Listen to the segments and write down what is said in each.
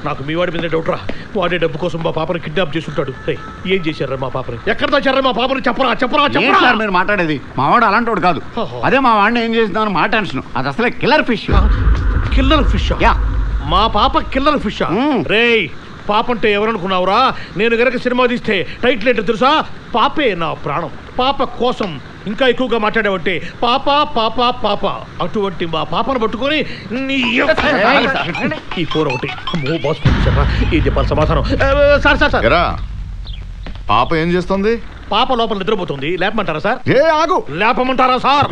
నాకు మీ వాడి మీద డౌట్ రా. వాడే డబ్బు కోసం మా పాపని కిడ్నాప్ చేసుకుంటాడు. ఏం చేశారా మా పాపని? ఎక్కడ తెచ్చారా మా పాపని? చెప్పరా చెప్పరా చెప్పరా సార్ మీరు మాట్లాడేది. మా వాడు అలాంటి వాడు కాదు. అదే మా వాడిని ఏం చేస్తున్నాను మా టెన్షన్. అది అసలే కిల్లర్ ఫిష్. Killer fish? మా పాప కిల్లర్ ఫిష్? రేయ్ పాప అంటే ఎవరనుకున్నావురా? నేను గనక సినిమా తీస్తే టైటిల్ ఏంటో తెలుసా? పాపే నా ప్రాణం. పాప కోసం ఇంకా ఎక్కువగా మాట్లాడేవంటే పాప పాప పాప. అటువంటి మా పాపను పట్టుకొని ఈ ఫోన్ ఒకటి బాస్ ఏం చెప్పాలి సమాధానం? సార్ సార్ సార్ పాప ఏం చేస్తుంది? పాప లోపల నిద్రపోతుంది. లేపమంటారా సార్? ఆగు. లేపమంటారా సార్?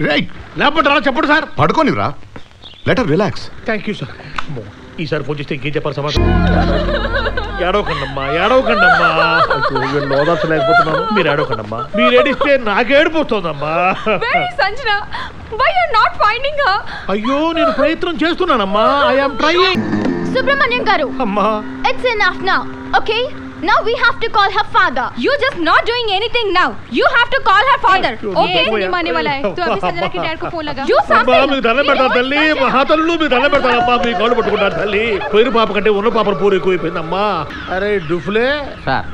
లేపమంటారా చెప్పండి సార్. పడుకోనివ్వరా. Let her relax. Thank you sir. ఈసారి ఫోన్ చేస్తే ఇంకేం చెప్పాలి సమాధానం? ఏడవకండమ్మా ఏడవకండమ్మా. ఓదార్చలేకపోతున్నాను. మీరు ఏడవకండమ్మా. మీరు ఏడిస్తే నాకేడిపోతుందమ్మా. అయ్యో నేను ప్రయత్నం చేస్తున్నానమ్మా. I am trying. సుబ్రహ్మణ్యం గారు అమ్మా it's enough now. Okay now we have to call her father. You just not doing anything now. You have to call her father. Okay नहीं मानने वाला है तो अभी संजना के डैड को फोन लगा. You అమ్మా మీకు దండం పెడతా తల్లి. మహాతల్లు మీకు దండం పెడతానమ్మా. మీ కాళ్ళు పట్టుకుంటాను తల్లి. పోయిన పాప కంటే ఉన్న పాపను పూర ఎక్కువైపోయిందమ్మా. అరే డుఫ్లే సార్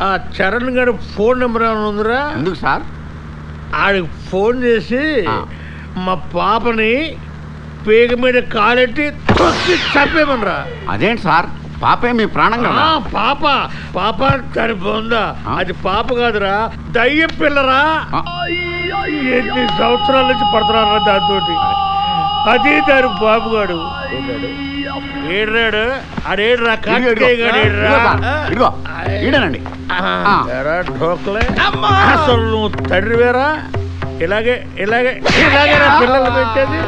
ఆ చరణ్ గారి ఫోన్ నెంబర్ ఏమైనా ఉందిరా? ఎందుకు సార్? ఆడికి ఫోన్ చేసి మా పాపని పేగ మీద కాలెట్టి తొక్కి చంపేమనరా. అదేంటి సార్? పాపే మీ ప్రాణం కదా. పాప పాప సరిపోందా? అది పాప కాదురా, దయ్యం పిల్లరా. ఎన్ని సంవత్సరాల నుంచి పడుతున్నారా దాంతో. అదే దాని బాబుగాడు ఏడ్రాడు. ఆడేడ్రా ఈడనండి. అసలు నువ్వు తండ్రివేరా? ఇలాగే ఇలాగే ఇలాగే పిల్లలు పెట్టేది.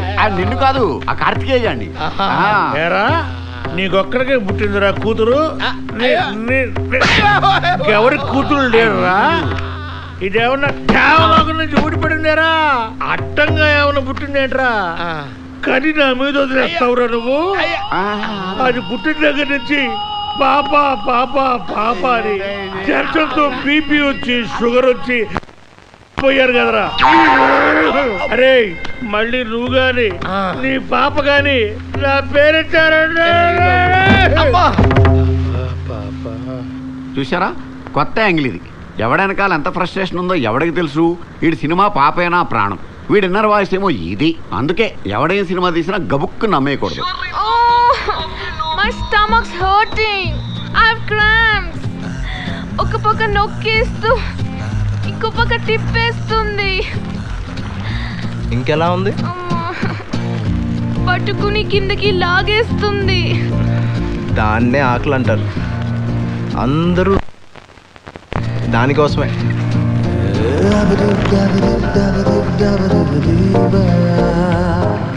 నిన్ను కాదు ఆ కార్తికేయ అండి. ఏరా నీకొక్కడికే పుట్టిందిరా కూతురు? ఎవరికి కూతురు లేరురా? ఇదేమన్నా కేవలం నుంచి ఊడిపడిందేరా? అట్టంగా ఏమన్నా పుట్టిందేంట్రా? కని నా మీద వదిలేస్తావురా నువ్వు? అది పుట్టిన దగ్గర నుంచి పాప పాప పాప అని టెన్షన్తో బీపీ వచ్చి షుగర్ వచ్చి పోయారు కదరా. అరే మళ్ళీ నువ్వు గాని నీ పాప గాని నా పేరెట్టారంటే చూసారా? కొత్త యాంగిల్ ఇది. ఎవడెనకాల ఎంత ఫ్రస్ట్రేషన్ ఉందో ఎవడికి తెలుసు. వీడి సినిమా పాపేనా ప్రాణం. వీడి ఇన్నర్ వాయిస్ ఏమో ఇది. అందుకే ఎవడేం సినిమా తీసినా గబుక్కు నమ్మేయకూడదు. My stomach's hurting. I have cramps. ఒక పక్క నొక్కేస్తూ ఇంకో పక్క తిప్పేస్తుంది. ఇంకెలా ఉంది? పట్టుకుని కిందకి లాగేస్తుంది. దాన్నే ఆకలి అంటారు. అందరూ దానికోసమే.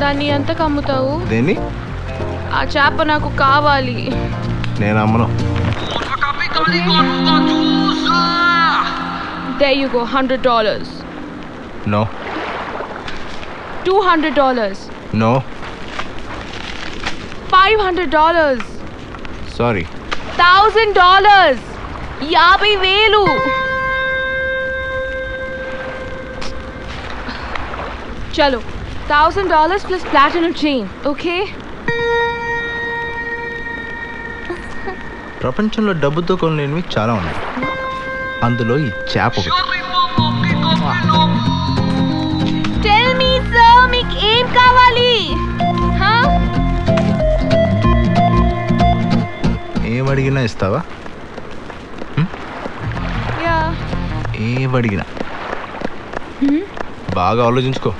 దాన్ని ఎంత కమ్ముతావు? దేన్ని? ఆ చేప నాకు కావాలి. నేను అమ్మను. There you go, $100. No. $200. No. $500. Sorry. $1,000. 50,000. Chalo, $1,000 plus platinum chain, okay? ప్రపంచంలో డబ్బుతో కొనలేనివి చాలా ఉన్నాయి. అందులో ఈ చేప ఒకటి. Tell me sir, మీకు ఏం కావాలి? ఏమడిగినా ఇస్తావా? ఏమడిగినా బాగా ఆలోచించుకో.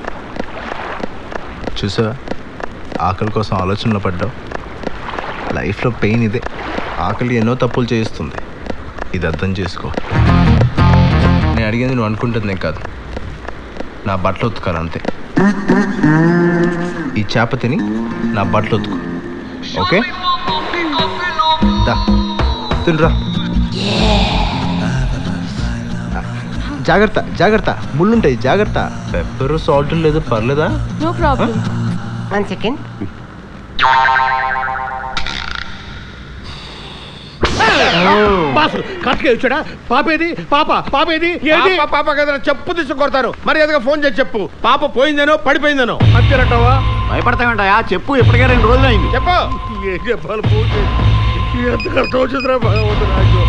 చూసా ఆకలి కోసం ఆలోచనలో పడ్డావు. లైఫ్లో పెయిన్ ఇదే. ఆకలి ఎన్నో తప్పులు చేయిస్తుంది. ఇది అర్థం చేసుకో. నేను అడిగింది నువ్వు అనుకుంటుంది కాదు. నా బట్టలు ఉతుకాలి అంతే. ఈ చేప తిని నా బట్టలు ఉతుకు. ఓకే దా తినరా. జాగ్రత్త జాగ్రత్త, ముళ్ళుంటాయి జాగ్రత్త. పెప్పర్ సాల్ట్ లేదు పర్లేదా? No problem. 1 second. Boss Karthikeya వచ్చాడా? పాపేది? పాపేది? పాప కదా చెప్పు తీసుకొడతారు. మరి ఎదుగా ఫోన్ చేసి చెప్పు. పాప పోయిందనో పడిపోయిందనో. అంతేనంటావా? భయపడతామంటాయా? చెప్పు. ఇప్పటికే 2 రోజులు అయింది. చెప్పు. ఏం చెప్పాలి? ఫోన్ చేసి ఎంత కష్టం వచ్చిందిరా భగవంతుడు నాకు.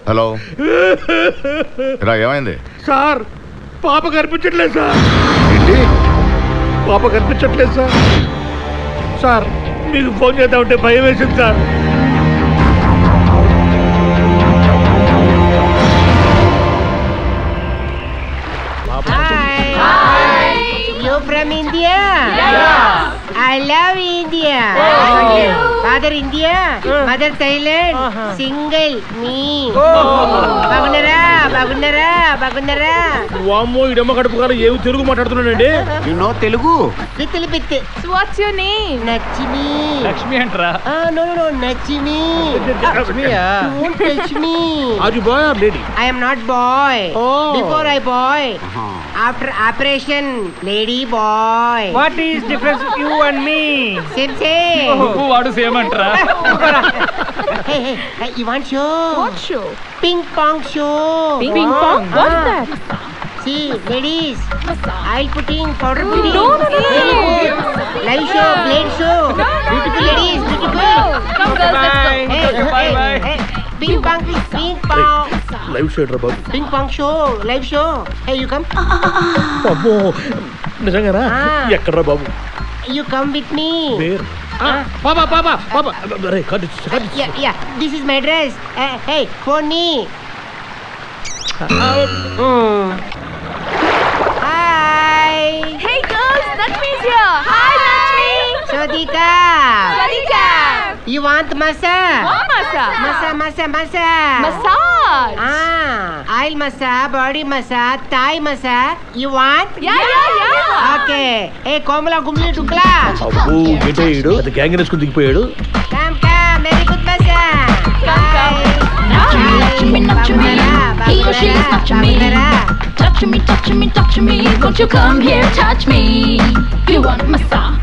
హలో రా, ఏమైంది? సార్ పాప కనిపించట్లేదు సార్. ఏంటి? పాప కనిపించట్లేదు సార్. సార్ మీకు ఫోన్ చేద్దామంటే భయం వేసింది sir. You from India? Yes. I love India. Father India, mother Thailand, single me. బాగున్నారా? వామ్మో ఇడమ్మ కడుపు కాదు ఏమి తెలుగు మాట్లాడుతున్నాడండి. You know Telugu? Little bit. So what's your name? Nachimi. Lakshmi అంటరా? No, Nachimi. Don't touch me. Are you boy or lady? I am not boy. Oh. Before I boy. After operation, lady boy. What is difference you and me? Same. వాడు same అంటారా? Hey, you want show? What show? Ping pong show. Ping pong? What's that? See, ladies, I'll put in powder pudding. No. Very good. Live show, blade show. Beautiful ladies, beautiful. Come girls, let's go. Hey. Ping pong. Live show రా బాబు. Ping pong show, live show. Hey, you come. అబ్బో నిజంగానా? ఎక్కడ్రా బాబు? You come with me. Where? పాపా అరే cut. Yeah. This is my dress. Hey, phone me. Hi. Hey girls, Lakshmi's here. Hi Lakshmi. Swadika. You want massage? What massage? Massage. Massage. Oil massage, body massage, Thai massage. You want? Yeah. Okay. Hey, Komala Gumli Dukla. అబ్బో ఏంటో ఈడు అది gang వేసుకుని దిగిపోయాడు. Come. Very good massage. Come. Touch me. He or she is touching me. Touch me. Won't you come here, touch me? You want massage.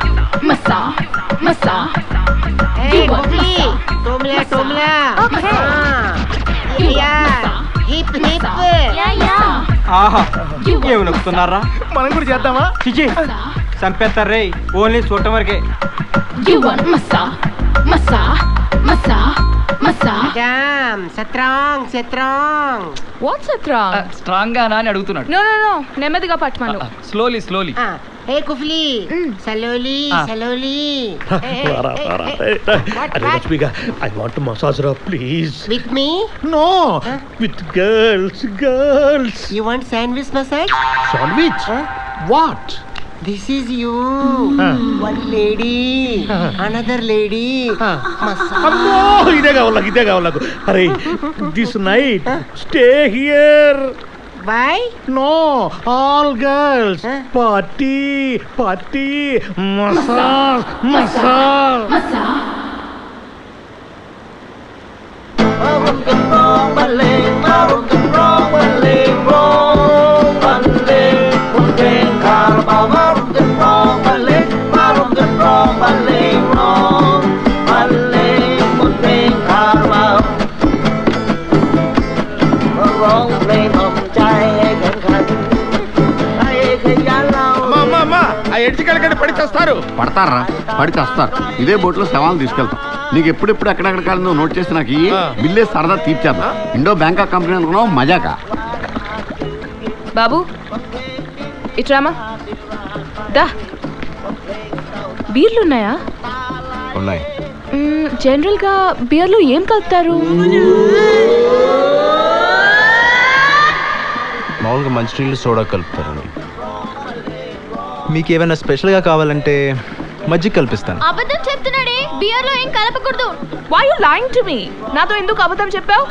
Hey, Gumli. Tomla. Okay. Yeah. Hip. Yeah. ఆహా ఏమి నొక్కుతున్నారా? మనం కూడా చేద్దామా? చిచి చంపేస్తారు రే, only చూడటం వరకే. You want massage. Madam, strong. What's it wrong? Strong గానా అని అడుగుతున్నాడు. No. నెమ్మదిగా పట్టుమను. స్లోలీ. Hey, Kufli. Slowly. రారా. అరే లక్ష్మిగా ఐ వాంట్ మసాజ్ రా please. With me? No with girls. You want sandwich massage? Sandwich? What? This is you. One lady. Another lady. Massage. అమ్మో ఇదే కావాలి నాకు. అరే this night stay here. Why? No, all girls. Party. Massage. ఆ edge కలకని పడి చేస్తారు. పడతారా? పడి చేస్తారు. ఇదే బోట్లో శవాలను తీసుకెళ్తాం. నీకు ఎప్పుడెప్పుడు ఎక్కడెక్కడ కాలంలో నోట్ చేసి నాకు ఈ బిల్లే సరదా తీర్చేద్దాం. ఇండో బ్యాంకాక్ కంపెనీ అనుకున్నావు మజాకా. బాబు ఇట్రామా దా. బీర్లు ఉన్నాయా? ఉన్నాయి. జనరల్ గా బీర్లు ఏం కలుపుతారు? మామూలుగా మంచినీళ్ళు సోడా కలుపుతారండి. మీకు ఏమైనా స్పెషల్గా కావాలంటే మజ్జిగ కల్పిస్తాను. అబద్ధం చెప్తున్నాడే, బియర్ లో ఏం కలపకూడదు. Why you lying to me? నాతో ఎందుకు అబద్ధం చెప్పావు?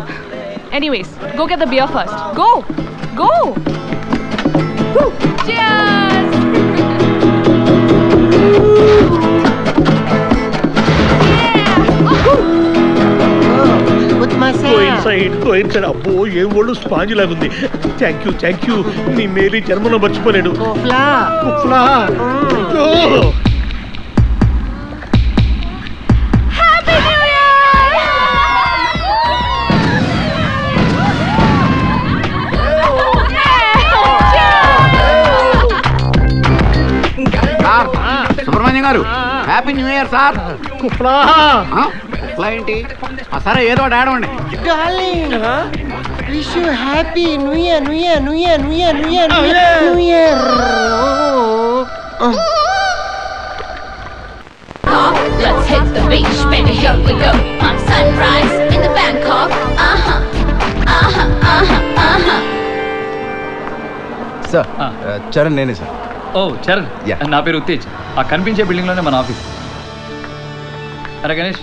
Anyways, go get the beer first. Go. Cheers. Good massage. Go inside. అబ్బో ఏం ఒళ్ళు స్పాంజ్ లాగుంది. Thank you. నీ మేలు జన్మలో మర్చిపోలేడు. Kufla. Happy New Year. Subrahmanyam గారు హ్యాపీ న్యూ ఇయర్ సార్. కుప్లా ఏంటి? సరే ఏదో ఒకటి ఆడవండి. Darling wish you happy new year new year new year new year new year new year. Let's hit the beach, baby, here we go. On sunrise in the Bangkok. Sir Charan నేనే sir. ఓ చరణ్, నా పేరు ఉత్తేజ్. ఆ కనిపించే building లోనే మన office. అరే Ganesh,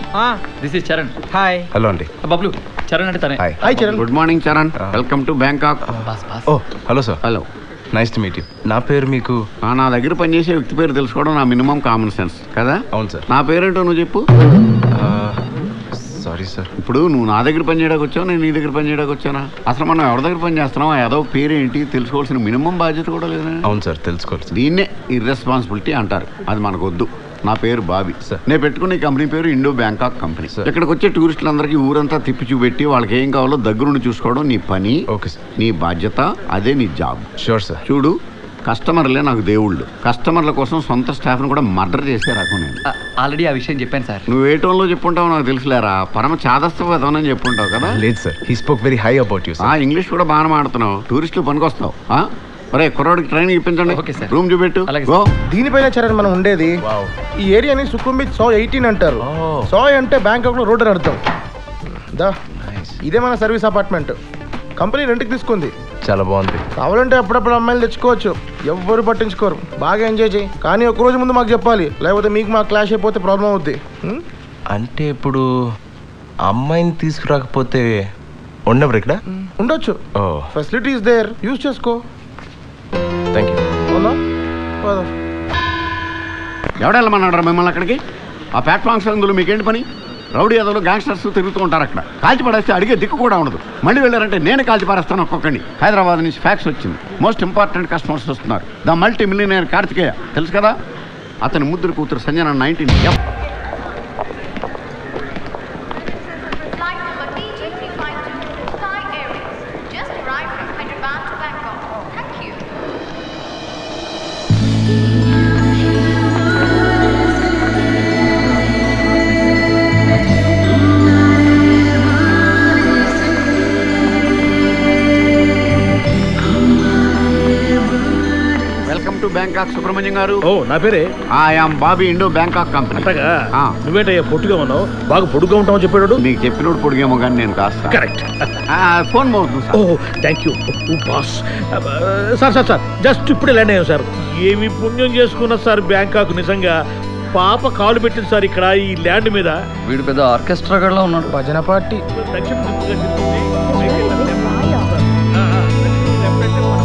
this is Charan. Hi. Hello అండి. బబ్లు, చరణ్ అంటే తనే. Hi Charan. Good morning Charan, welcome to Bangkok. Oh hello sir. Hello, nice to meet you. నా పేరు మీకు? నా దగ్గర పనిచేసే వ్యక్తి పేరు తెలుసుకోవడం నా మినిమం కామన్ సెన్స్ కదా. అవును సార్. నా పేరేంటో నువ్వు చెప్పు. Sorry sir. ఇప్పుడు నువ్వు నా దగ్గర పని చేయడానికి వచ్చావు, నేను నీ దగ్గర పని చేయడానికి వచ్చానా? అసలు మనం ఎవరి దగ్గర పని చేస్తున్నావు, ఏదో పేరేంటి తెలుసుకోవాల్సిన మినిమం బాధ్యత కూడా లేదా? అవును సార్, తెలుసుకోవాలి. దీన్నే ఇర్రెస్పాన్సిబిలిటీ అంటారు. అది మనకు వద్దు. నా పేరు బాబీ సార్. నేను పెట్టుకున్న ఈ కంపెనీ పేరు ఇండో బ్యాంకాక్ కంపెనీ. ఇక్కడికి వచ్చే టూరిస్టులందరికీ ఊరంతా తిప్పి చూపెట్టి వాళ్ళకి ఏం కావాలో దగ్గరుండి చూసుకోవడం నీ పని. Okay sir. నీ బాధ్యత, అదే నీ జాబ్. Sure sir. చూడు, కస్టమర్లే నాకు దేవుళ్ళు. కస్టమర్ల కోసం సొంత స్టాఫ్ను కూడా మర్డర్ చేసే రకం నేను. ఆల్రెడీ ఆ విషయం చెప్పాను సార్. నువ్వు ఏ టోన్లో చెప్పుంటావు నాకు తెలుసులేరా. పరమ చాదస్తని చెప్పుంటావు కదా. లేదు sir, he spoke very high about you. English కూడా బాగా మాడుతున్నావు. టూరిస్టులు పనికొస్తావు. ఒరే కుర్రాడికి ట్రైనింగ్ ఇప్పించండి. రూమ్ చూపెట్టు. దీనిపైన చరణ్ మనం ఉండేది. ఈ ఏరియాని సుఖం బీచ్ 118 అంటారు. 100 అంటే బ్యాంకాక్ లో రోడ్ అని అర్థం. ఇదే మన సర్వీస్ అపార్ట్మెంట్. కంపెనీ రెంట్కి తీసుకుంది. చాలా బాగుంది. కావాలంటే అప్పుడప్పుడు అమ్మాయిలు తెచ్చుకోవచ్చు. ఎవ్వరు పట్టించుకోరు. బాగా ఎంజాయ్ చేయి. కానీ ఒక రోజు ముందు మాకు చెప్పాలి, లేకపోతే మీకు మాకు క్లాష్ అయిపోతే ప్రాబ్లం అవుద్ది. అంటే ఇప్పుడు అమ్మాయిని తీసుకురాకపోతే ఉండవు ఇక్కడ? ఉండొచ్చు. ఫెసిలిటీస్ దేర్, యూజ్ చేసుకో. Thank you. ఎవడెళ్ళమన్నాడు మిమ్మల్ని అక్కడికి? ఆ ప్లాట్ఫామ్స్ అందులో మీకేంటి పని? రౌడీ అదలో గ్యాంగ్స్టర్స్ తిరుగుతూ ఉంటారు. అక్కడ కాల్చి పడేస్తే అడిగే దిక్కు కూడా ఉండదు. మళ్ళీ వెళ్ళారంటే నేను కాల్చి పారేస్తాను ఒక్కొక్కడిని. హైదరాబాద్ నుంచి ఫ్యాక్స్ వచ్చింది. మోస్ట్ ఇంపార్టెంట్ కస్టమర్స్ వస్తున్నారు. ద మల్టీ మిలియనర్ కార్తికేయ తెలుసు కదా, అతని ముద్దురు కూతురు సంజన 19. బ్యాంకాక్ సుబ్రహ్మణ్యం గారు. ఓ నా పేరే. I'm Bobby, Indo Bangkok company. అంతగా నువ్వేంటయ్యా పొట్టుగా ఉన్నావు? బాగా పొడుగ్గా ఉంటావు చెప్పాడు. నీకు చెప్పినోడు పొడిగేమో కానీ నేను కాస్త. కరెక్ట్. ఫోన్ మోగుతుంది. ఓ thank you boss. Sir sir sir just ఇప్పుడే ల్యాండ్ అయ్యాం సార్. ఏమి పుణ్యం చేసుకున్నా సార్ బ్యాంకాక్. నిజంగా పాప కాలు పెట్టింది సార్ ఇక్కడ ఈ ల్యాండ్ మీద. వీడు పెద్ద ఆర్కెస్ట్రా గడ్లో ఉన్నాడు. భజన party.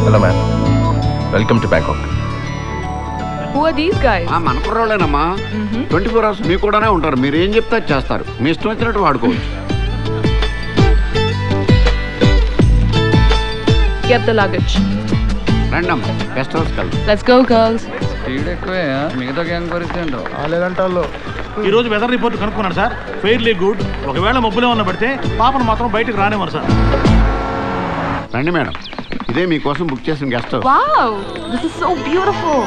Hello ma'am, welcome to Bangkok. Who are these guys? మన కుర్రోళ్ళేనమ్మా. 24 hours మీకు కూడానే ఉంటారు. మీరు ఏం చెప్తే చేస్తారు. మీ ఇష్టం వచ్చినట్టు వాడుకోవచ్చు. Get the luggage. రండమ్మా, గెస్ట్ హౌస్ కలిసి. Let's go girls. స్పీడ్ ఎక్కువే. మిగతా గ్యాంగ్ పరిస్థితి ఏంటో. ఈ రోజు వెదర్ రిపోర్ట్ కనుక్కున్నాను సార్. Fairly good. ఒకవేళ మబ్బులే ఉన్న పడితే పాపను మాత్రం బయటకు రానివ్వరు సార్. రండి మేడం, ఇదే మీకోసం బుక్ చేసిన guest house. Wow, this is so beautiful.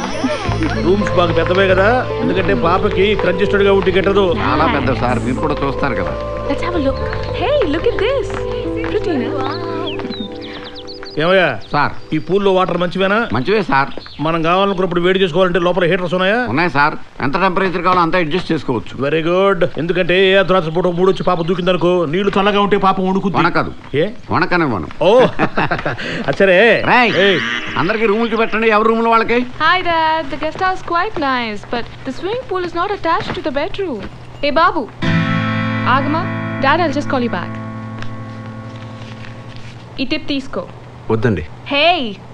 Rooms బాగా పెద్దవే కదా, ఎందుకంటే పాపకి కంజెస్టెడ్ గా ఉంటే గిట్టదు. చాలా పెద్ద సార్, మీరు కూడా చూస్తారు కదా. Let's have a look. Hey, look at this. Pretty, no? ఏమయ్యా సార్, ఈ పూల్లో వాటర్ మంచివేనా? మంచివే సార్. మనం కావాలనుకున్నప్పుడు వేడి చేసుకోవాలంటే లోపల హీటర్స్ ఉన్నాయా? ఉన్నాయి సార్. ఎంత టెంపరేచర్ కావాలో అంతా అడ్జస్ట్ చేసుకోవచ్చు. Very good. ఎందుకంటే ఏ అర్ధరాత్రి పూట మూడు వచ్చి పాప దూకిందనుకో, నీళ్లు చల్లగా ఉంటే పాప ఉడుకుతుంది. వనకదు. ఏ వనకనివ్వను. ఓ అచ్చరే. అందరికి రూములు చూపెట్టండి. ఎవరి రూములు వాళ్ళకి. Hi Dad, the guest house quite nice, but the swimming pool is not attached to the bedroom. Hey Babu, Agama, Dad, I'll just call you back. ఈ టిప్ తీసుకో. వద్దండి. హే,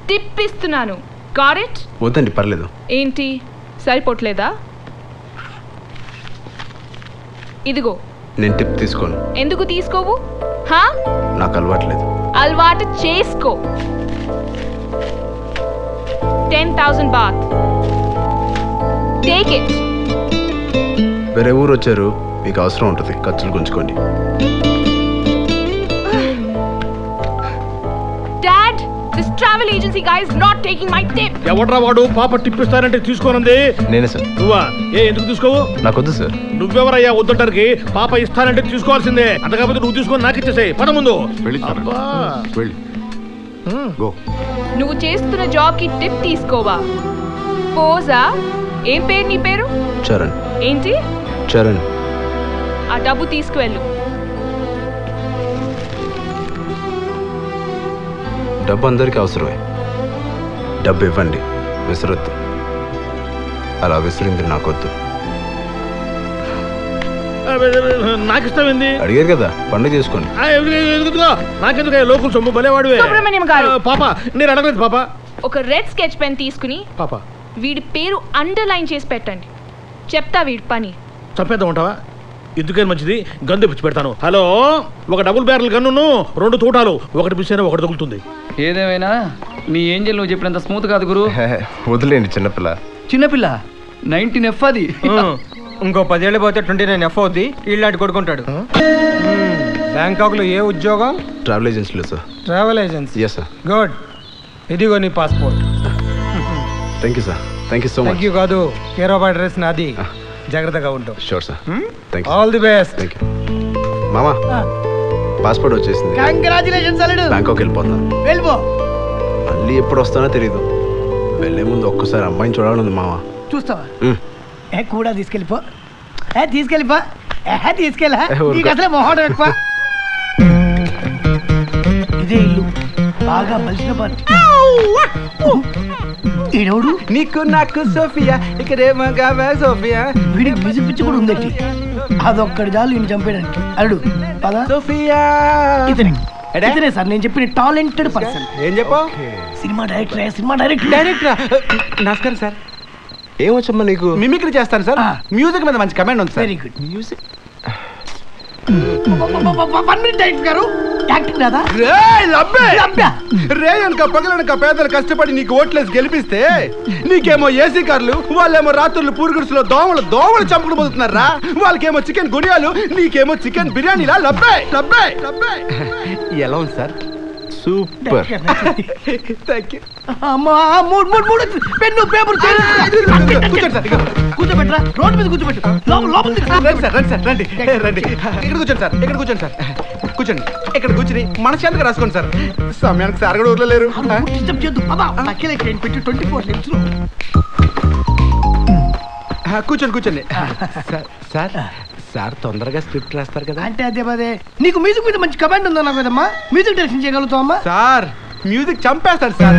టిప్ ఇస్తున్నాను. Got it? వద్దండి, పర్లేదు. ఏంటి సరిపోట్లేదా? ఇదిగో. నేను టిప్ తీసుకోను. ఎందుకు తీసుకోవు? హా? నాకు అలవాట్లేదు. అలవాటు చేసుకో. 10,000 baht. Take it. వేరే ఊరు వచ్చారు, మీకు అవసరం ఉంటుంది, ఖర్చులు గుంచుకోండి. Dad, this travel agency guy is not taking my tip. ఎవడ్రా వాడు పాప టిప్ ఇస్తానంటే తీసుకోనంది? నేనే సార్. నువ్వా? ఎందుకు తీసుకోవు? నాకొద్దు సార్. నువ్వెవరయ్యా వద్దంటానికి? పాప ఇస్తానంటే తీసుకోవాల్సిందే. అంత కాకపోతే నువ్వు తీసుకొని నాకు ఇచ్చేసాయి. పద ముందు. నువ్వు చేస్తున్న జాబ్ కి టిప్ తీసుకోవా? పోజా? ఏం పేరు నీ పేరు? చరణ్. ఏంటి? చరణ్. ఆ డబ్బు తీసుకువెళ్ళు. డబ్బు అందరికీ అవసరమే. డబ్బు ఇవ్వండి, విసరొద్దు. అలా విసిరింది నాకొద్దు. నాకు ఇస్తామండి. అడిగారు కదా, పండుగ చేసుకోండి. నాకెందుకు లోకల్ సొమ్ము భలేవాడు. సుబ్రహ్మణ్యం గారు. పాప నేను అడగలేదు పాప. ఒక రెడ్ స్కెచ్ పెన్ తీసుకుని పాప వీడి పేరు అండర్లైన్ చేసి పెట్టండి. చెప్తా వీడి పని. చంపేద్దాం ఉంటావా? ఎందుకని మంచిది, గన్ తెప్పించి పెడతాను. హలో, ఒక డబుల్ బ్యారల్ గన్ను, 2 తూటాలు, ఒకటి మిస్ అయినా ఒకటి తగులుతుంది. ఏదేమైనా నీ ఏంజల్ నువ్వు చెప్పినంత స్మూత్ కాదు గురు. వదిలేండి, చిన్నపిల్ల. చిన్నపిల్ల 19F అది. ఇంకో 10 ఏళ్ళు పోతే 29F అవుద్ది. ఇళ్ళాంటి కొడుకుంటాడు. బ్యాంకాక్ లో ఏ ఉద్యోగం? ట్రావెల్ ఏజెన్సీలో sir. Travel agency. Yes sir. Good. ఇదిగో నీ passport. Thank you sir. Thank you so much. Thank you కాదు, కేర్ ఆఫ్ అడ్రస్ నాది. జాగ్రత్తగా ఉంటావు. Sure sir. Thank you. All the best. Thank you. మామా, పాస్పోర్ట్ వచ్చేసింది. కంగ్రాచులేషన్స్ అల్లుడు. బ్యాంకాక్ వెళ్ళిపోతాను. వెళ్ళిపో. మళ్ళీ ఎప్పుడు వస్తానో తెలియదు. వెళ్ళే ముందు ఒక్కసారి అమ్మాయిని చూడాలనుంది మామ. చూస్తావా? కూడా తీసుకెళ్ళిపో. తీసుకెళ్ళిపో. తీసుకెళ్ళా నీకు అసలే మొహం ఎక్కువ. ఇదే ఇల్లు, బాగా బలిసిన పార్టీ. ఈడవుడు నీకు నాకు సోఫియా, ఇక్కడేమో సోఫియా. వీడికి మ్యూజిక్ పిచ్చి కూడా ఉందట్టి. అదొక్కడి చాలు ఈయన చంపేయడానికి. అల్లుడు పద. సోఫియా ఇతనే సార్ నేను చెప్పిన టాలెంటెడ్ పర్సన్. ఏం చెప్పు? Cinema director. నమస్కారం సార్. ఏమొచ్చమ్మా నీకు? మిమిక్రీ చేస్తాను సార్. మ్యూజిక్ మీద మంచి కమెంట్ ఉంది sir. Very good. Music 1 minute director గారు. యాక్టింగ్ రాదా? రే అనక పగలనక పేదలు కష్టపడి నీకు ఓట్లేసి గెలిపిస్తే నీకేమో ఏసీ కార్లు, వాళ్ళేమో రాత్రులు పూరుగుడుసులో దోమలు చంపుకుని పోతున్నారా. వాళ్ళకేమో చికెన్ గుడియాలు, నీకేమో చికెన్ బిర్యానీలా. లబ్బే. ఎలా ఉంది సార్? సూపర్. Thank you. అమ్మా, మూడు పెన్ను పేపర్ కూర్చోబెట్టరా. రోడ్డు మీద కూర్చోబెట్టు. రండి సార్. ఇక్కడ కూర్చోండి సార్. కూర్చోండి. ఇక్కడ కూర్చుని మనశ్శాంతిగా రాసుకోండి సార్. సమయానికి సార్ కూడా ఊర్లో లేరు. కూర్చోండి. సార్ తొందరగా స్క్రిప్ట్ రాస్తారు కదా. అంటే అదే నీకు మ్యూజిక్ మీద మంచి కమాండ్ ఉందా నాకు కదమ్మా? మ్యూజిక్ డైరెక్షన్ చేయగలుగుతావమ్మా? సార్ మ్యూజిక్ చంపేస్తాడు సార్.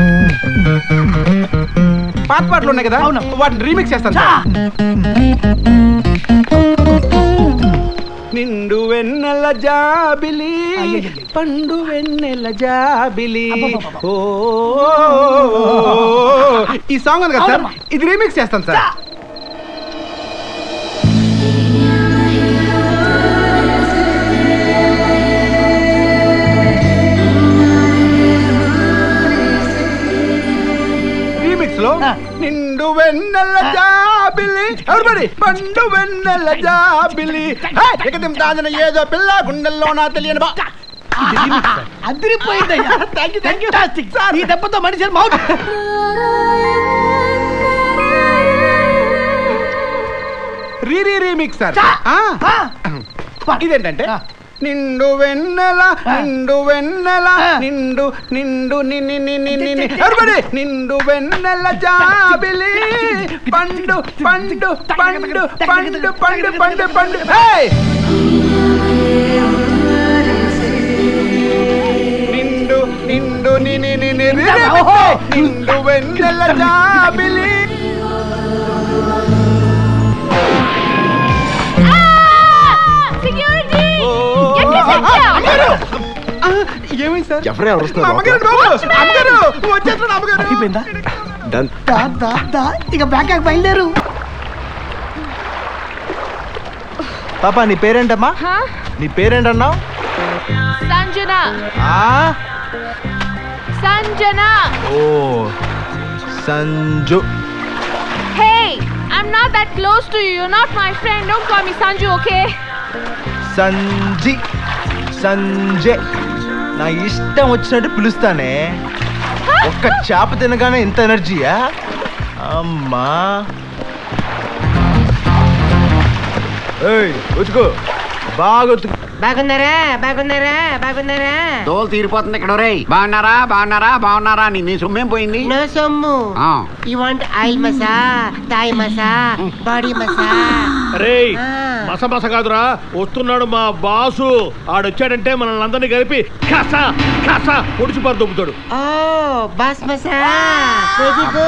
పాటలు ఉన్నాయి కదా, వాటిని రీమిక్స్ చేస్తాను సార్. నిండు వెన్నెల జాబిలి, పండు వెన్నెల జాబిలి. ఓ ఈ సాంగ్ ఉంది కదా సార్, ఇది రీమిక్స్ చేస్తాను సార్. నిండు వెన్నెల జాబిలి, ఎవరిబడి పండు వెన్నెల జాబిలి. దాని ఏదో పిల్ల గుండెల్లో నా తెలియని అదిరిపోయిందయ్యా. ఈ దెబ్బతో మనిషి మౌత్. Remix sir. ఇదేంటంటే నిండు వెన్నెల నిండు నిండు వెన్నెల జాబిలి, పండు పండు పండు పండు పండు పండు పండు. నిండు నిండు నిండు వెన్నెల జాబిలి. ఏమైంది సార్? ఎవరు ఇక బ్యాంకాక్ బయలుదేరు. పాపా నీ పేరేంటమ్మా? నీ పేరేంటన్నావు? సంజన. ఓ Sanju. Hey, I'm not that close to you. You're not my friend. Don't call me Sanju, okay? Sanjay నా ఇష్టం వచ్చినట్టు పిలుస్తానే. ఒక్క చేప తినగానే ఇంత ఎనర్జీయా? అమ్మా ఉతుకో బాగా బాగున్నారా దోలు తీరిపోతుంది ఇక్కడ. రే బాగున్నారా నీ సొమ్మేం పోయింది? నో సొమ్ము. You want oil massage, Thai massage, body massage. రే మస కాదురా, వస్తున్నాడు మా బాసు. ఆడొచ్చాడంటే మనల్ని అందరినీ కలిపి కసా కసా పొడిచిపారు దొబ్బుతాడు. ఓ boss massage, very good.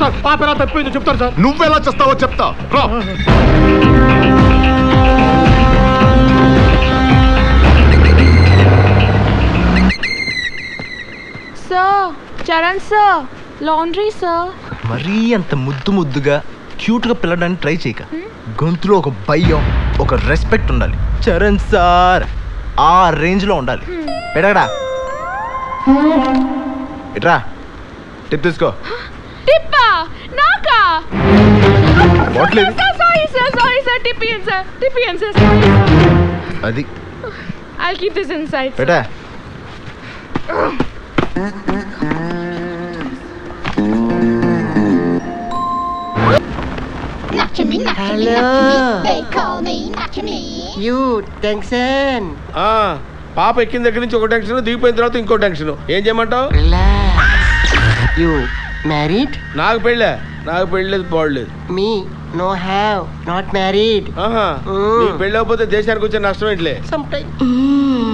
Sir పాప ఎలా తప్పిందో చెప్తారు సార్. నువ్వెలా చేస్తావో చెప్తా రా. Sir Charan sir, laundry sir. మరీ అంత ముద్దుగా క్యూట్గా పిల్లడానికి ట్రై చేయక. గొంతులో ఒక భయం, ఒక రెస్పెక్ట్ ఉండాలి. చరణ్ సార్ ఆ రేంజ్లో ఉండాలి. ఎడగడా ఇట్రా, టిప్ తీసుకో. టిప్పా నాకా? సారీ సార్, టిప్పియన్ సార్. అది I'll keep this inside. బేటా హలో యూ టెన్షన్. పాప ఎక్కిన దగ్గర నుంచి ఒక టెన్షన్, దిగిపోయిన తర్వాత ఇంకో టెన్షన్. ఏం చేయమంటావు? You married? నాకు పెళ్ళలేదు పోవలేదు. మీ నో హ్యావ్, నాట్ మ్యారీడ్. నీకు పెళ్ళి అవ్వకపోతే దేశానికి వచ్చే నష్టం ఏంటిలే.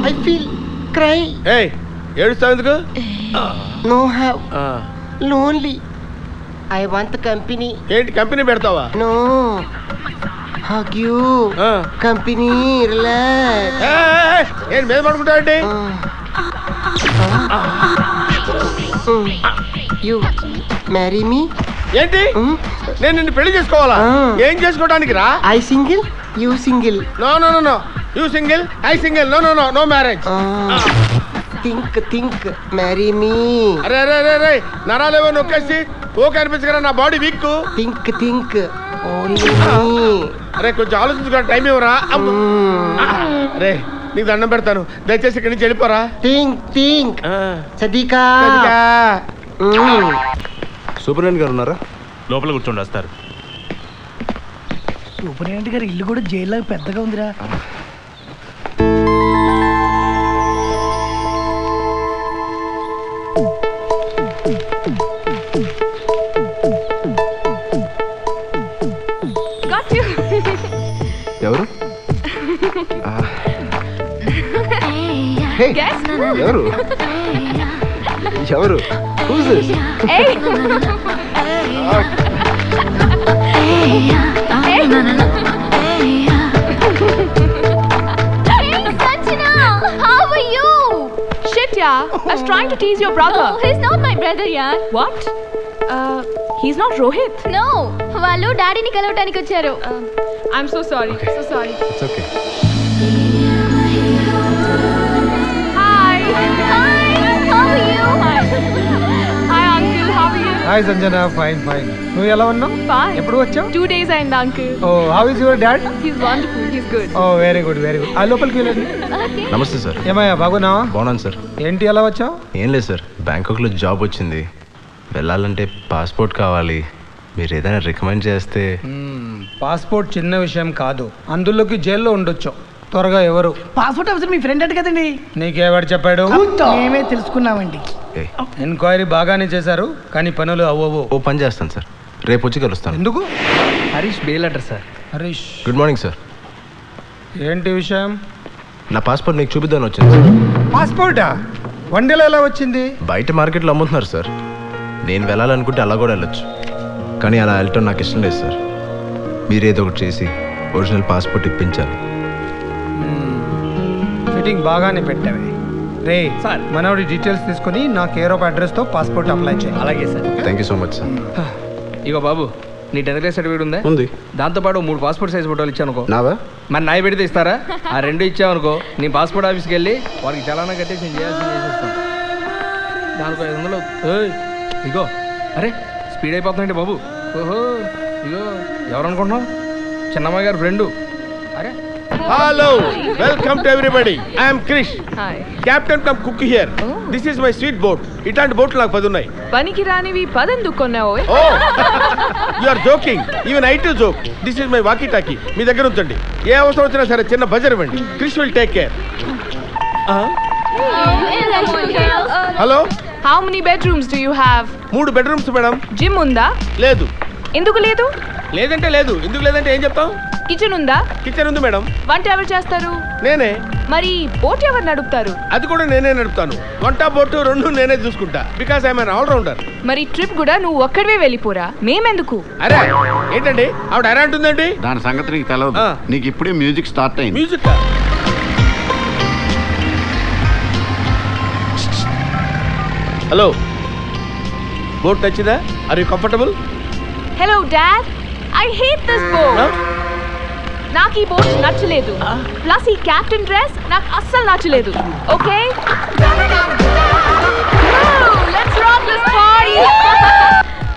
I feel cry. ఏయ్ ఏడుస్తావు ఎందుకు? No have, lonely. I want company. ఏంటి కంపెనీ పెడతావా? No hug you company. Relax. ఏంటి మీద పడుకుంటావండి? You marry me. ఏంటి నేను నిన్ను పెళ్లి చేసుకోవాలా? ఏం చేసుకోవడానికి రా? I single, you single. No you single, I single. No marriage. Think marry me. అరే నరాలేవో నొక్కేసి ఓకే అనిపించగల నా body weak. Think only me. అరే కొంచెం ఆలోచించుకో, టైం ఇవ్వరా? అరే నీకు దండం పెడతాను, దయచేసి ఇక్కడి నుంచి వెళ్ళిపోరా. థింక్ సదికా. సూపరింటెండెంట్ గారు ఉన్నారా? లోపల కూర్చోండి, వస్తారు. సూపరింటెండెంట్ గారు ఇల్లు కూడా జైల్లో పెద్దగా ఉందిరా. ఎవరు? ఎవరు? Who's this? How are you? Shit, yeah. I was trying to tease your brother. No, he's not my brother, yeah. What? He's not Rohit. No, వాళ్ళు డాడీని కలవడానికి వచ్చారు. I'm so sorry. So sorry. It's okay. Hi. How are you? Hi, uncle. How are you? Hi Sanjana. Fine. నువ్వు ఎలా ఉన్నావు? Fine. ఎప్పుడు వచ్చావు? 2 days అయింది uncle. Oh how is your dad? He's wonderful. He's good. Oh very good. ఆ లోపలికి వెళ్ళండి. నమస్తే సార్. ఏమయ్యా బాగున్నావా? బాగున్నాను సార్. ఏంటి ఎలా వచ్చావు? ఏం లేదు సార్, బ్యాంకాక్లో జాబ్ వచ్చింది. వెళ్ళాలంటే పాస్పోర్ట్ కావాలి. మీరు ఏదైనా రికమెండ్ చేస్తే. పాస్పోర్ట్ చిన్న విషయం కాదు, అందులోకి జైల్లో ఉండొచ్చు. త్వరగా ఎవరు? పాస్పోర్ట్ ఆఫీసర్ మీ ఫ్రెండ్ అంట కదండి. నీకెవరు చెప్పాడు? మేమే తెలుసుకున్నామండి. ఎంక్వైరీ బాగానే చేశారు, కానీ పనులు అవ్వవు. ఓ పని చేస్తాను సార్, రేపు వచ్చి కలుస్తాను. ఎందుకు? Harish bail letter sir. Harish good morning sir. ఏంటి విషయం? నా పాస్పోర్ట్ నీకు చూపిద్దామని వచ్చింది సార్. పాస్పోర్టా? వన్డేలో ఎలా వచ్చింది? బయట మార్కెట్లో అమ్ముతున్నారు సార్. నేను వెళ్ళాలనుకుంటే అలా కూడా వెళ్ళొచ్చు, కానీ అలా వెళ్ళటం నాకు ఇష్టం లేదు సార్. మీరేదో ఒకటి చేసి ఒరిజినల్ పాస్పోర్ట్ ఇప్పించాలి. ఫిట్టింగ్ బాగానే పెట్టావే. రే సార్, మనోడి డీటెయిల్స్ తీసుకుని నా కేర్ ఆఫ్ అడ్రస్తో పాస్పోర్ట్ అప్లై చేయాలి. అలాగే sir. Thank you so much sir. ఇగో బాబు, నీ 10th క్లాస్ సర్టిఫికేట్ ఉందా? ఉంది. దాంతోపాటు 3 పాస్పోర్ట్ సైజ్ ఫోటోలు ఇచ్చానుకో. నావా? మరి నాయ పెడితే ఇస్తారా? ఆ 2 ఇచ్చావనుకో, నీ పాస్పోర్ట్ ఆఫీస్కి వెళ్ళి వారికి చలానా కట్టేసి నేను చేయాల్సింది చేసేస్తాను. $4,500. ఇగో అరే స్పీడ్ అయిపోతుందండి బాబు. ఓహో ఇగో ఎవరు అనుకుంటున్నావు? చిన్నమ్మ గారి ఫ్రెండు. అరే hello, welcome to everybody. I'm Krish, captain cum cook here. This is my sweet boat. ఇట్లాంటి బోట్లు నాకు 10 ఉన్నాయి. పనికి రానివి 10 ఎందుకు కొన్నావు? You are joking, even I too joke. This is my walkie talkie. మీ దగ్గర ఉంచండి. ఏ అవసరం వచ్చినా సరే చిన్న బజర్ ఇవ్వండి. Krish will take care. Hello, how many bedrooms do you have? 3 bedrooms madam. Gym ఉందా? లేదు. ఎందుకు లేదు? లేదంటే లేదు, ఎందుకు లేదంటే ఏం చెప్తాం? కిచెన్ ఉందా? కిచెన్ ఉంది మేడం. వంట ఎవరు చేస్తారు? నేనే. మరి బోట్ ఎవరు నడుపుతారు? అది కూడా నేనే నడుపుతాను. వంట బోటు 2 నేనే చూసుకుంటా. Because I'm an all rounder. మరి ట్రిప్ కూడా నువ్వు ఒక్కడివే వెళ్ళిపోరా, మేమెందుకు? అరే ఏంటండి ఆవిడ అరే అంటుందండి? దాని సంగతి నీకు తెలియదు. నీకు ఇప్పుడే మ్యూజిక్ స్టార్ట్ అయింది. మ్యూజిక్? హలో, బోట్ నచ్చిందా? Are you comfortable? Hello dad, I hate this boat. నాకు ఈ బోట్ నచ్చలేదు. ప్లస్ ఈ కెప్టెన్ డ్రెస్ నాకు అస్సలు నచ్చలేదు. Okay, let's rock this party.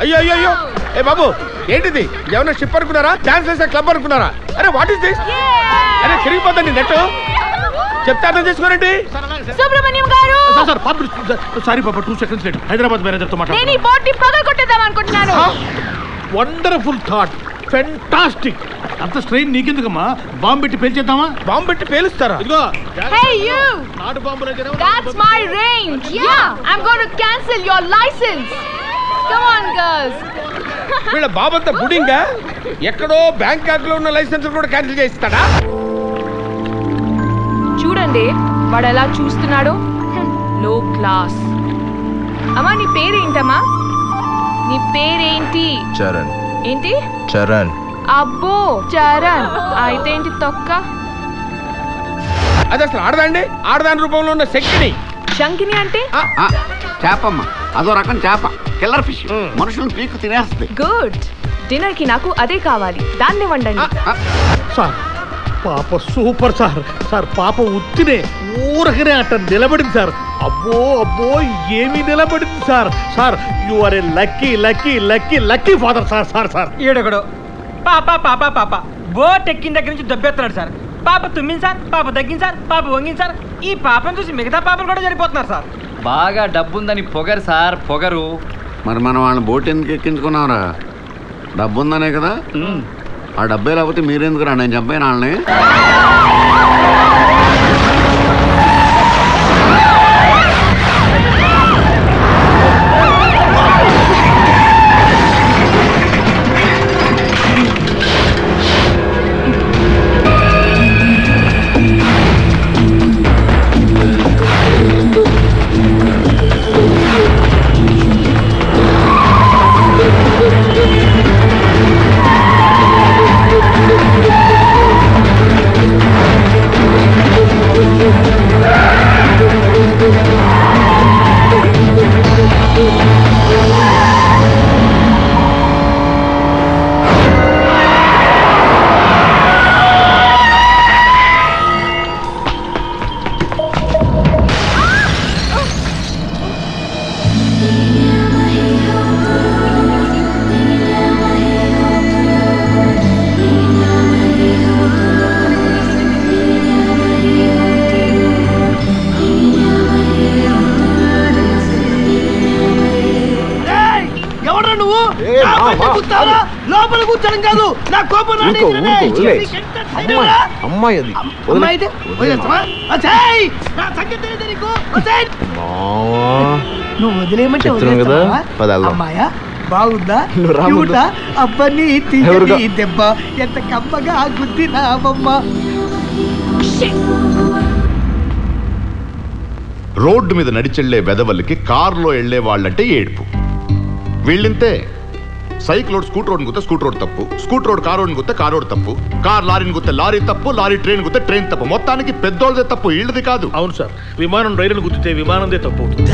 అయ్యో అయ్యో అయ్యో, ఏ బాబు ఏంటిది? ఏమన్నా షిప్ అనుకున్నారా? డాన్స్ చేసే క్లబ్ అనుకున్నారా? అరే వాట్ ఇస్ దిస్? అరే తిరిగిపోతండి నెట్. చెప్తే అర్థం చేసుకోరండి. సుబ్రహ్మణ్యం గారు, సారీ పాప, 2 seconds లేట్. హైదరాబాద్ మేనేజర్ తో నేను ఈ బోట్ ని పగలగొట్టేద్దాం అనుకుంటున్నాను. Wonderful thought, fantastic. అంత స్ట్రెయిన్ నీకెందుకమ్మా? బాంబు పెట్టి పేల్చేద్దామా? బాంబు పెట్టి పేలుస్తారా? ఇదిగో Hey you! That's my range. Yeah, I'm going to cancel your license. Come on girls. వీళ్ళ బాబంతా బుడింగా ఎక్కడో బ్యాంకాక్ లో ఉన్న లైసెన్స్ కూడా క్యాన్సిల్ చేస్తాడా? చూడండి వాడు ఎలా చూస్తున్నాడో. లో క్లాస్. అమ్మా నీ పేరేంటమ్మా? నీ పేరేంటి? చరణ్. ఏంటి? చరణ్. అబ్బో చరణ్ అయితే ఏంటి తొక్క? అది అసలు ఆడదండి, ఆడదాని రూపంలో ఉన్న శంకిని. శంకిని అంటే చేపమ్మ, అదో రకం చేప, కిల్లర్ ఫిష్, మనుషులను పీకు తినేస్తుంది. గుడ్, డిన్నర్ కి నాకు అదే కావాలి, దాన్ని వండండి. సార్ పాప సూపర్ సార్. సార్ పాప ఉత్తినే ఊరకనే అట్ట నిలబడింది సార్. అబ్బో అబ్బో ఏమి నిలబడింది sir. Sir you are a lucky lucky lucky lucky father sir. Sir sir ఈడొకడు పాప పాప పాప బోట్ ఎక్కిన దగ్గర నుంచి దెబ్బెత్తున్నాడు సార్. పాప తుమ్మింది సార్, పాప దగ్గింది సార్, పాప వంగింది సార్. ఈ పాపను చూసి మిగతా పాపలు కూడా చనిపోతున్నారు సార్. బాగా డబ్బుందని పొగరు సార్, పొగరు. మరి మనం వాళ్ళని బోట్ ఎందుకు ఎక్కించుకున్నావురా? డబ్బు ఉందనే కదా. ఆ డబ్బే లేకపోతే మీరెందుకురా? నేను చంపాను వాళ్ళని. లోపల కూర్చోడం కాదు, నా కోపం అమ్మాయి అది నువ్వు వదిలేయమంటే అమ్మాయా బాగుందా? అబ్బని తీయని దెబ్బ ఎంత కమ్మగా గుద్దినావమ్మ. రోడ్డు మీద నడిచెళ్లే వెదవలకి కారులో వెళ్లే వాళ్ళంటే ఏడుపు. వీళ్ళింతే. సైకిల్ రోడ్ స్కూటర్ రోడ్ గుత్తే స్కూటర్ రోడ్ తప్పు, స్కూటర్ రోడ్ కార్ రోడ్ గుత్తే కార్ రోడ్ తప్పు, కార్ లారీని గుత్తే లారీ తప్పు, లారీ ట్రైన్ గుత్తే ట్రైన్ తప్పు. మొత్తానికి పెద్దోళ్ళదే తప్పు, వీళ్ళది కాదు. అవును సార్, విమానం రైలును గుర్తితే విమానందే తప్పు అవుతుంది.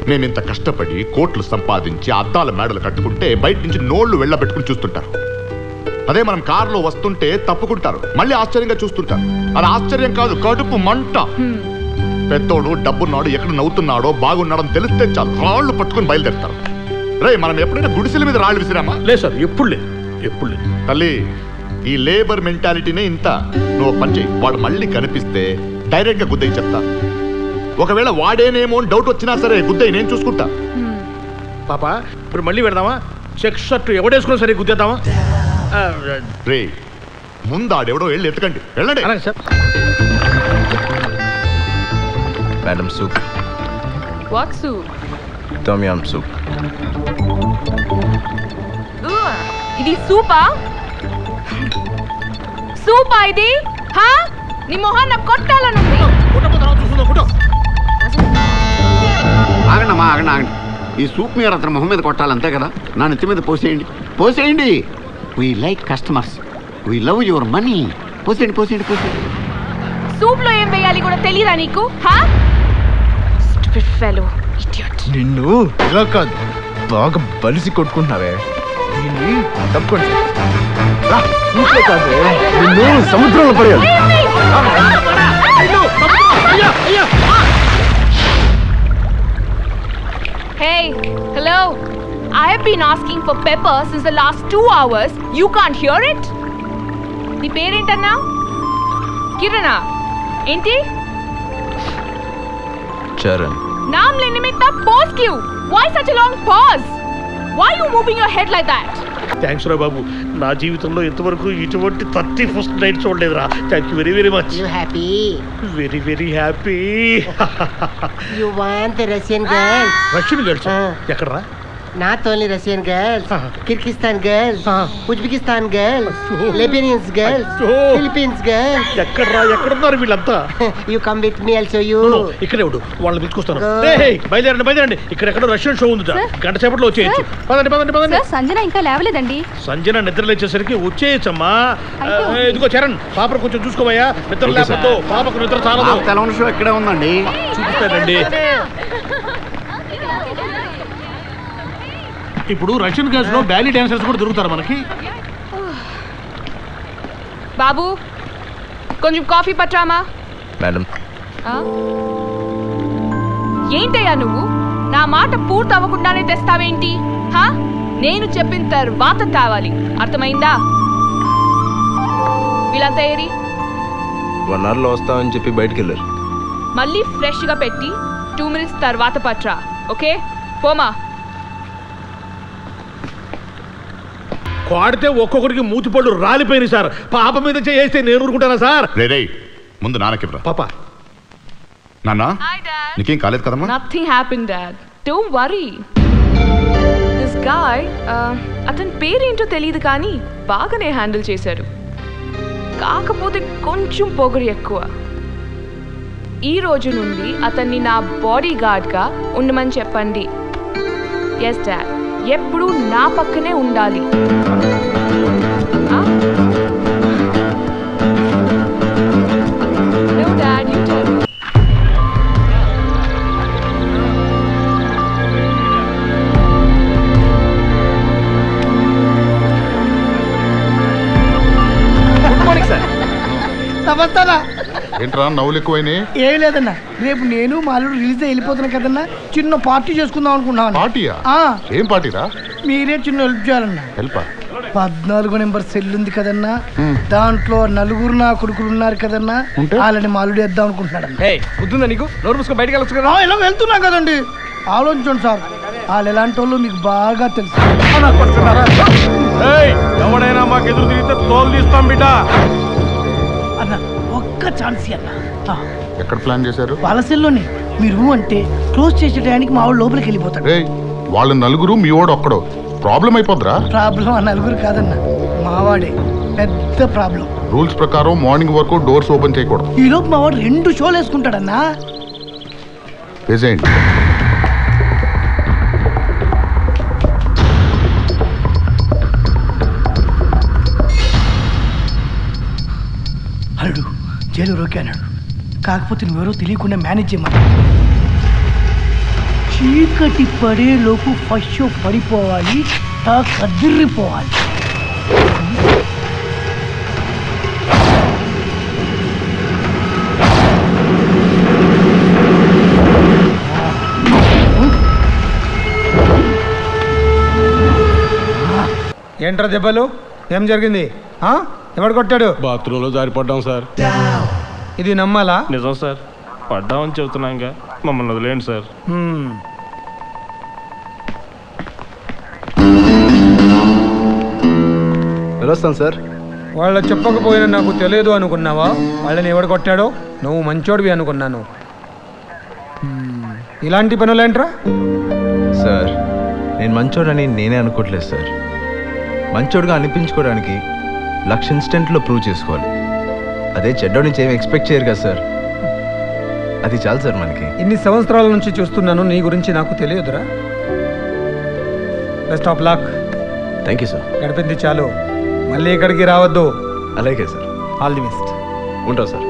మేమింత కష్టపడి కోట్లు సంపాదించి అద్దాల మేడలు కట్టుకుంటే బయట నుంచి నోళ్లు వెళ్ళబెట్టుకుని చూస్తుంటారు. అదే మనం కారులో వస్తుంటే తప్పుకుంటారు, మళ్ళీ ఆశ్చర్యంగా చూస్తుంటారు. అది ఆశ్చర్యం కాదు, కడుపు మంట. పెద్దోడు డబ్బున్నాడు ఎక్కడ నవ్వుతున్నాడో బాగున్నాడని తెలిస్తే చాలు రాళ్ళు పట్టుకుని బయలుదేరుతారు. రే మనం ఎప్పుడైనా గుడిసెల మీద రాళ్ళు విసిరామా? లేదు సార్, ఎప్పుడు లేదు, ఎప్పుడు లేదు. తల్లి, ఈ లేబర్ మెంటాలిటీనే ఇంత. నువ్వు పని చేయి, వాడు మళ్ళీ కనిపిస్తే డైరెక్ట్ గా గుద్దయి చెప్తా. ఒకవేళ వాడేనేమో డౌట్ వచ్చినా సరే గుద్దయి నేను చూసుకుంటా. పాప ఇప్పుడు మళ్ళీ పెడదామా? చెక్ షర్ట్ ఎవడేసుకున్నా సరే గుద్దేద్దామా? రే ముందు ఆడెవడో వెళ్ళి ఎత్తుకండి, వెళ్ళండి. Sir madam soup. What soup? Tom yum soup. ఇది సూపా? సూపా ఇది? హా? నీ మొహాన్ని నాకు కొట్టాలనుంది. ఆగండమ్మా, ఆగండి. ఈ సూప్ మీరు అతను మొహం మీద కొట్టాలి, అంతే కదా? నా నెత్తి మీద పోసేయండి, పోసేయండి. We like customers, we love your money. పోసేయండి, పోసేయండి, పోసేయండి. సూప్ లో ఏం వేయాలి కూడా తెలియదా నీకు? హా? Stupid fellow, idiot. నిన్ను ఇలా కాదు, బాగా బలిసి కొట్టుకుంటున్నావే. దీన్ని తప్పుకోండి. నిన్ను సముద్రంలో పడేయాలి. Hey, hello. I have been asking for pepper since the last 2 hours. You can't hear it? నీ పేరేంటన్నా? కిరణా? ఏంటి? చరణ్. नाम लेने में इतना pause क्यों? Why such a long pause? Why are you moving your head like that? Thanks రా బాబు, నా జీవితంలో ఇంతవరకు ఇటువంటి 31st నైట్ చూడలేదురా. Thank you very very much. You happy? Very very happy. You want the Russian girls? Russian girls ఎక్కడరా? Not only Russian girls, Kyrgyzstan girls, Uzbekistan girls, Lebanese girls, Philippines girls. ఎక్కడున్నారు వీళ్ళంతా? You come with me, I'll show you. ఇక్కడే ఉండు, వాళ్ళని పిలుచుకొస్తాను. బయలుదేరండి. ఇక్కడెక్కడో Russian show ఉంది, గంట సేపట్లో వచ్చేయచ్చు. పదండి. సంజన ఇంకా లేవలేదండి. సంజన నిద్ర లేచేసరికి వచ్చేయచ్చమ్మా. ఇదిగో చరణ్, పాపను కొంచెం చూసుకోవయ్యా. నిద్ర లేకపోతే పాపకు నిద్ర చాలా. తెలవని షో ఎక్కడే ఉందండి, చూపిస్తానండి. ఇప్పుడు రష్యన్ గర్ల్స్ లో బ్యాలీ డాన్సర్స్ కూడా దొరుకుతారు మనకి. బాబు కొంచెం కాఫీ పట్టామా? మేడం. ఏంటయ్యా నువ్వు నా మాట పూర్తి అవ్వకుండానే తెస్తావేంటి? హా? నేను చెప్పిన తర్వాత తావాలి, అర్థమైందా? వీళ్ళంతా ఏరి? 1 hour లో వస్తామని చెప్పి బయటికి వెళ్ళారు. మళ్ళీ ఫ్రెష్ గా పెట్టి 2 minutes తర్వాత పట్రా. ఓకే, పోమా. కొడితే ఒక్కొక్కడికి మూతిపళ్ళు రాలిపోయినాయి సార్. పాప మీద చేస్తే నేను ఊరుకుంటానా సార్? రే ముందు నాన్నకివ్వరా. పాప నాన్న, నీకేం కాలేదు కదమ్మా? Nothing happened, Dad. Don't worry. This guy, అతని పేరేంటో తెలియదు కానీ బాగానే హ్యాండిల్ చేశారు. కాకపోతే కొంచెం పొగరు ఎక్కువ. ఈ రోజు నుండి అతన్ని నా బాడీ గార్డ్గా ఉండమని చెప్పండి. ఎస్ డాడ్, ఎప్పుడు నా పక్కనే ఉండాలి. No, Dad, you tell me. Good morning sir. నమస్తానా. ఏంట్రా నవ్వులు ఎక్కువైనాయి? ఏం లేదన్నా, రేపు నేను మా అల్లుడు రిలీజ్ వెళ్ళిపోతున్నా కదన్నా, చిన్న పార్టీ చేసుకుందాం అనుకున్నాను. పార్టీయా? ఏం పార్టీరా? మీరే చిన్న హెల్ప్ చేయాలన్నా. హెల్ప్? 14 నెంబర్ సెల్ ఉంది కదన్నా, దాంట్లో 4 నా కొడుకులు ఉన్నారు కదన్నా, వాళ్ళని మా అల్లుడు వేద్దాం అనుకుంటున్నాడు. బుద్ధుందా నీకు? నోరు మూసుకొని బయటకు వెళ్ళొచ్చు కదా. ఇలా వెళ్తున్నా కదండి, ఆలోచించండి సార్. వాళ్ళు ఎలాంటి వాళ్ళు మీకు బాగా తెలుసు. ఎవడైనా మాకు ఎదురు తిరిగితే తోలు తీస్తాం బిడ్డ. అన్న ఒక్క ఛాన్స్ అన్న. ఎక్కడ ప్లాన్ చేశారు? వాళ్ళ సెల్లోనే. మీరు అంటే క్లోజ్ చేసే టైంకి మా వాడు లోపలికి వెళ్ళిపోతాడు. వాళ్ళ 4, మీ వాడు ఒక్కడో, ప్రాబ్లం అయిపోద్రా? ప్రాబ్లం ఆ 4 కాదన్న, మావాడే పెద్ద ప్రాబ్లం. రూల్స్ ప్రకారం మార్నింగ్ వరకు డోర్స్ ఓపెన్ చేయకూడదు. ఈ లోపు మా వాడు 2 షోలు వేసుకుంటాడన్నా. వేసేయండి. అల్లుడు జైలు రోకే అన్నాడు, కాకపోతే నువ్వెవరో తెలియకుండా మేనేజ్ చేయమన్నా. చీకటి పడేలోపు ఫస్ట్ షో పడిపోవాలి, కదిరిపోవాలి. ఏంట్రా దెబ్బలు? ఏం జరిగింది? ఎవడు కొట్టాడు? బాత్రూంలో జారిపడ్డాం సార్. ఇది నమ్మాలా? నిజం సార్, పడ్డామని చెబుతున్నాగా, మమ్మల్ని వదిలేండి సార్. వస్తాను సార్. వాళ్ళు చెప్పకపోయినా నాకు తెలియదు అనుకున్నావా? వాళ్ళని ఎవడు కొట్టాడో? నువ్వు మంచోడివి అనుకున్నాను. ఇలాంటి పనులేంట్రా? సార్, నేను మంచోడని నేనే అనుకోవట్లేదు సార్. మంచోడుగా అనిపించుకోవడానికి 1,00,000 ఇన్స్టెంట్లో ప్రూవ్ చేసుకోవాలి. అదే చెడ్డోడి నుంచి ఏమి ఎక్స్పెక్ట్ చేయరు కదా సార్. అది చాలు సార్ మనకి. ఇన్ని సంవత్సరాల నుంచి చూస్తున్నాను, నీ గురించి నాకు తెలియదురా. Best of luck. Thank you sir. గడిపింది చాలు, మళ్ళీ ఇక్కడికి రావద్దు. అలాగే సార్. All the best. ఉంటాం సార్.